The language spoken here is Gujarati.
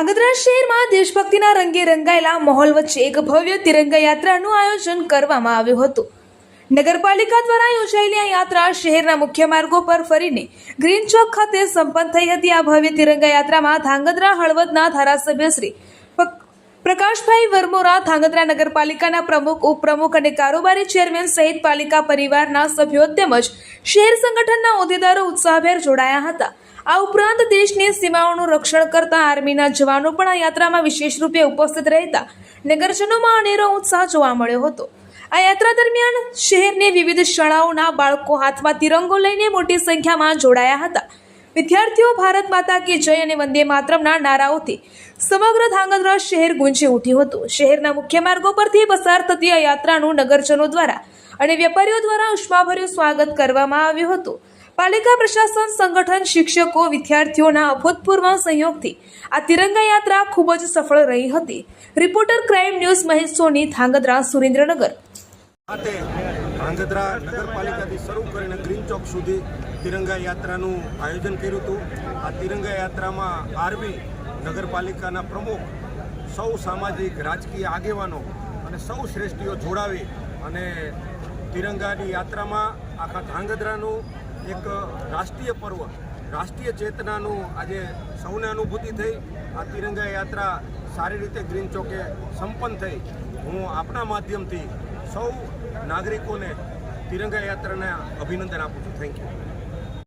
ધાંગધ્રા શહેરમાં દેશભક્તિના રંગે રંગાયેલા માહોલ વચ્ચે એક ભવ્ય તિરંગા યાત્રાનું આયોજન કરવામાં આવ્યું હતું। નગરપાલિકા દ્વારા યોજાયેલી આ યાત્રા શહેરના મુખ્ય માર્ગો પર ફરીને ગ્રીન ચોક ખાતે સંપન્ન થઈ હતી। આ ભવ્ય તિરંગા યાત્રામાં ધાંગધ્રા હળવદના ધારાસભ્ય શ્રી પ્રકાશભાઈ વરમોરા, ધાંગધ્રા નગરપાલિકાના પ્રમુખ, ઉપપ્રમુખ અને કારોબારી ચેરમેન સહિત પાલિકા પરિવારના સભ્યો તેમજ શહેર સંગઠનના હોદ્દેદારો ઉત્સાહભેર જોડાયા હતા। આ ઉપરાંત દેશની સીમાઓનું રક્ષણ કરતા આર્મીના જવાનો પણ આ યાત્રામાં વિશેષ રૂપે ઉપસ્થિત રહેતા નગરજનોમાં અનેરો ઉત્સાહ જોવા મળ્યો હતો। આ યાત્રા દરમિયાન શહેરની વિવિધ શાળાઓના બાળકો હાથમાં તિરંગો લઈને મોટી સંખ્યામાં જોડાયા હતા। વિદ્યાર્થીઓ ભારત માતા કી જય અને વંદે માતરમના નારાઓથી સમગ્ર ધાંગધ્રા શહેર ગુંજી ઉઠ્યું હતું। શહેરના મુખ્ય માર્ગો પરથી પસાર થતી આ યાત્રાનું નગરજનો દ્વારા અને વેપારીઓ દ્વારા ઉષ્માભર્યું સ્વાગત કરવામાં આવ્યું હતું। પાલિકા પ્રશાસન, સંગઠન, શિક્ષકો, વિદ્યાર્થીઓના અભૂતપૂર્વ સહયોગથી આ તિરંગા યાત્રા ખૂબ જ સફળ રહી હતી। રિપોર્ટર ક્રાઇમ ન્યૂઝ મહેશ સોની, ધાંગધ્રા, સુરેન્દ્રનગર। ધાંગધ્રા નગરપાલિકાથી શરૂ કરીને ગ્રીન ચોક સુધી તિરંગા યાત્રાનું આયોજન કર્યું હતું। આ તિરંગા યાત્રામાં આર્મી, નગરપાલિકાના પ્રમુખ, સૌ સામાજિક રાજકીય આગેવાનો અને સૌ શ્રેષ્ઠીઓ જોડાવી અને તિરંગાની યાત્રામાં આખા ધાંગધ્રાનું એક રાષ્ટ્રીય પર્વ, રાષ્ટ્રીય ચેતનાનું આજે સૌને અનુભૂતિ થઈ। આ તિરંગા યાત્રા સારી રીતે ગ્રીન ચોકે સંપન્ન થઈ। હું આપના માધ્યમથી સૌ નાગરિકોને તિરંગા યાત્રાના અભિનંદન આપું છું। Thank you.